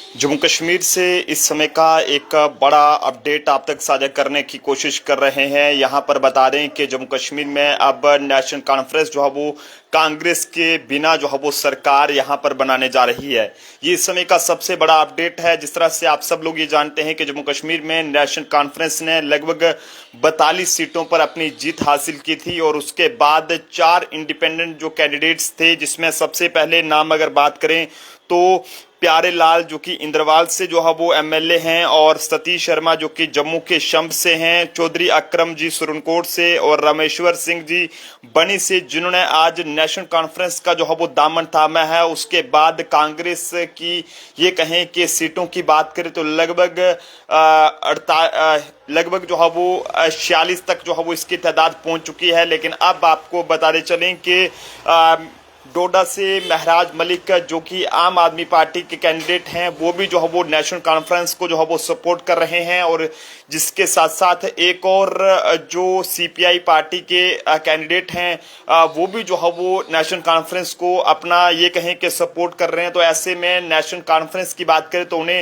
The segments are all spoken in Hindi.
जम्मू कश्मीर से इस समय का एक बड़ा अपडेट आप तक साझा करने की कोशिश कर रहे हैं। यहां पर बता दें कि जम्मू कश्मीर में अब नेशनल कॉन्फ्रेंस जो है वो कांग्रेस के बिना जो है वो सरकार यहां पर बनाने जा रही है। ये इस समय का सबसे बड़ा अपडेट है। जिस तरह से आप सब लोग ये जानते हैं कि जम्मू कश्मीर में नेशनल कॉन्फ्रेंस ने लगभग 42 सीटों पर अपनी जीत हासिल की थी और उसके बाद 4 इंडिपेंडेंट जो कैंडिडेट्स थे, जिसमें सबसे पहले नाम अगर बात करें तो प्यारे लाल जो कि इंद्रवाल से जो है वो एमएलए हैं, और सतीश शर्मा जो कि जम्मू के शम्ब से हैं, चौधरी अकरम जी सुरनकोट से और रामेश्वर सिंह जी बनी से, जिन्होंने आज नेशनल कॉन्फ्रेंस का जो है वो दामन थामा है। उसके बाद कांग्रेस की ये कहें कि सीटों की बात करें तो लगभग जो है वो 46 तक जो है वो इसकी तादाद पहुंच चुकी है। लेकिन अब आपको बताते चलें कि डोडा से महराज मलिक जो कि आम आदमी पार्टी के कैंडिडेट हैं, वो भी जो है वो नेशनल कॉन्फ्रेंस को जो है वो सपोर्ट कर रहे हैं, और जिसके साथ साथ एक और जो सीपीआई पार्टी के कैंडिडेट हैं वो भी जो है वो नेशनल कॉन्फ्रेंस को अपना ये कहें कि सपोर्ट कर रहे हैं। तो ऐसे में नेशनल कॉन्फ्रेंस की बात करें तो उन्हें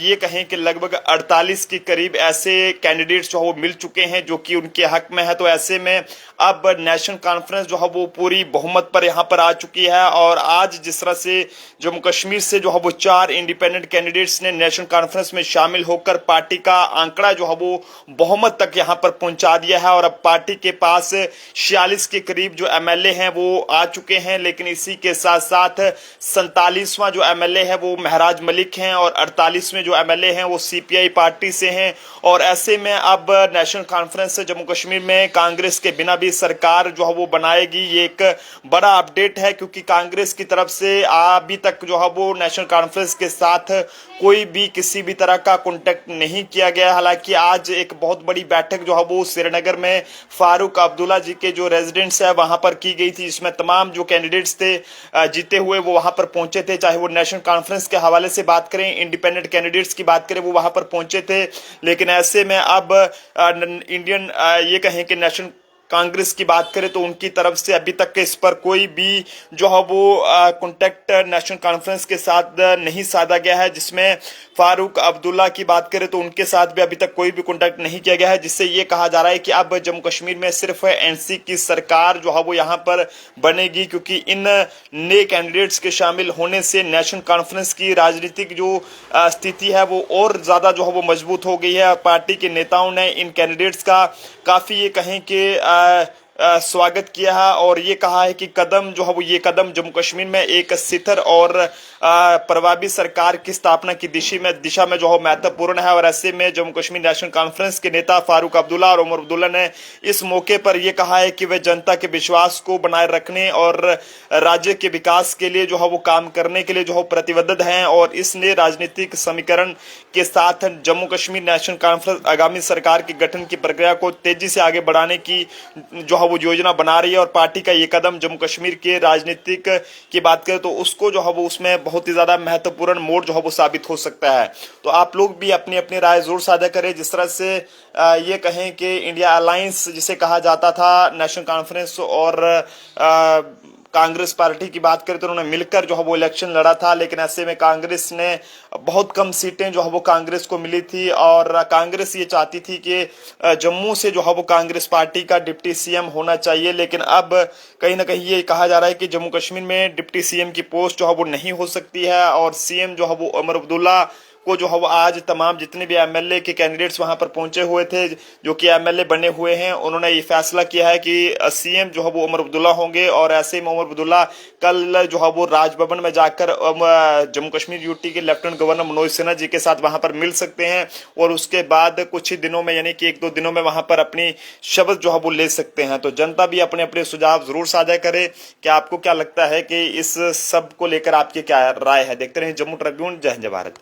ये कहें कि लगभग 48 के करीब ऐसे कैंडिडेट्स जो है वो मिल चुके हैं जो कि उनके हक में है। तो ऐसे में अब नेशनल कॉन्फ्रेंस जो है वो पूरी बहुमत पर यहाँ पर आ चुकी है, और आज जिस तरह से जम्मू कश्मीर से जो है वो 4 इंडिपेंडेंट कैंडिडेट्स ने नेशनल कॉन्फ्रेंस में शामिल होकर पार्टी का आंकड़ा जो है वो बहुमत तक यहाँ पर पहुंचा दिया है, और अब पार्टी के पास 46 के करीब जो एमएलए हैं वो आ चुके हैं। लेकिन इसी के साथ साथ 47वां जो एमएलए है वो महराज मलिक हैं, और 48वें जो एमएलए हैं वो सीपीआई पार्टी से हैं। और ऐसे में अब नेशनल कॉन्फ्रेंस से जम्मू कश्मीर में कांग्रेस के बिना भी सरकार जो है वो बनाएगी। ये एक बड़ा अपडेट है, क्योंकि कांग्रेस की तरफ से अभी तक जो है वो नेशनल कॉन्फ्रेंस के साथ कोई भी किसी भी तरह का कांटेक्ट नहीं किया गया। हालांकि आज एक बहुत बड़ी बैठक जो है वो श्रीनगर में फारूक अब्दुल्ला जी के जो रेजिडेंट्स है वहां पर की गई थी, जिसमें तमाम जो कैंडिडेट्स थे जीते हुए वो वहां पर पहुंचे थे। चाहे वो नेशनल कॉन्फ्रेंस के हवाले से बात करें, इंडिपेंडेंट कैंडिडेट्स की बात करें, वो वहां पर पहुंचे थे। लेकिन ऐसे में अब इंडियन ये कहें कि नेशनल कांग्रेस की बात करें तो उनकी तरफ से अभी तक इस पर कोई भी जो है वो कांटेक्ट नेशनल कॉन्फ्रेंस के साथ नहीं साधा गया है। जिसमें फारूक अब्दुल्ला की बात करें तो उनके साथ भी अभी तक कोई भी कांटेक्ट नहीं किया गया है, जिससे ये कहा जा रहा है कि अब जम्मू कश्मीर में सिर्फ एनसी की सरकार जो है वो यहाँ पर बनेगी, क्योंकि इन नए कैंडिडेट्स के शामिल होने से नेशनल कॉन्फ्रेंस की राजनीतिक जो स्थिति है वो और ज्यादा जो है वो मजबूत हो गई है। पार्टी के नेताओं ने इन कैंडिडेट्स का काफी ये कहें कि स्वागत किया है, और ये कहा है कि कदम जो है वो ये कदम जम्मू कश्मीर में एक स्थिर और प्रभावी सरकार की स्थापना की दिशा में जो है महत्वपूर्ण है। और ऐसे में जम्मू कश्मीर नेशनल कॉन्फ्रेंस के नेता फारूक अब्दुल्ला और उमर अब्दुल्ला ने इस मौके पर यह कहा है कि वे जनता के विश्वास को बनाए रखने और राज्य के विकास के लिए जो है वो काम करने के लिए जो है प्रतिबद्ध हैं, और इसलिए राजनीतिक समीकरण के साथ जम्मू कश्मीर नेशनल कॉन्फ्रेंस आगामी सरकार के गठन की प्रक्रिया को तेजी से आगे बढ़ाने की जो है वो योजना बना रही है। और पार्टी का ये कदम जम्मू कश्मीर के राजनीतिक की बात करें तो उसको जो है वो उसमें बहुत ही ज्यादा महत्वपूर्ण मोड़ जो है वो साबित हो सकता है। तो आप लोग भी अपनी अपनी राय जरूर साझा करें। जिस तरह से ये कहें कि इंडिया अलायंस जिसे कहा जाता था, नेशनल कॉन्फ्रेंस और कांग्रेस पार्टी की बात करें तो उन्होंने मिलकर जो है वो इलेक्शन लड़ा था। लेकिन ऐसे में कांग्रेस ने बहुत कम सीटें जो है वो कांग्रेस को मिली थी, और कांग्रेस ये चाहती थी कि जम्मू से जो है वो कांग्रेस पार्टी का डिप्टी सीएम होना चाहिए। लेकिन अब कहीं ना कहीं ये कहा जा रहा है कि जम्मू कश्मीर में डिप्टी सीएम की पोस्ट जो है वो नहीं हो सकती है, और सीएम जो है वो उमर अब्दुल्ला को जो है वो आज तमाम जितने भी एमएलए के कैंडिडेट्स वहां पर पहुंचे हुए थे जो कि एमएलए बने हुए हैं, उन्होंने ये फैसला किया है कि सीएम जो है वो उमर अब्दुल्ला होंगे। और ऐसे में उमर अब्दुल्ला कल जो है वो राजभवन में जाकर जम्मू कश्मीर यूटी के लेफ्टिनेंट गवर्नर मनोज सिन्हा जी के साथ वहां पर मिल सकते हैं, और उसके बाद कुछ ही दिनों में यानी कि 1-2 दिनों में वहां पर अपनी शपथ जो है वो ले सकते हैं। तो जनता भी अपने अपने सुझाव जरूर साझा करे कि आपको क्या लगता है कि इस सब को लेकर आपकी क्या राय है। देखते रहे जम्मू ट्रिब्यून। जय हिंद, जय भारत।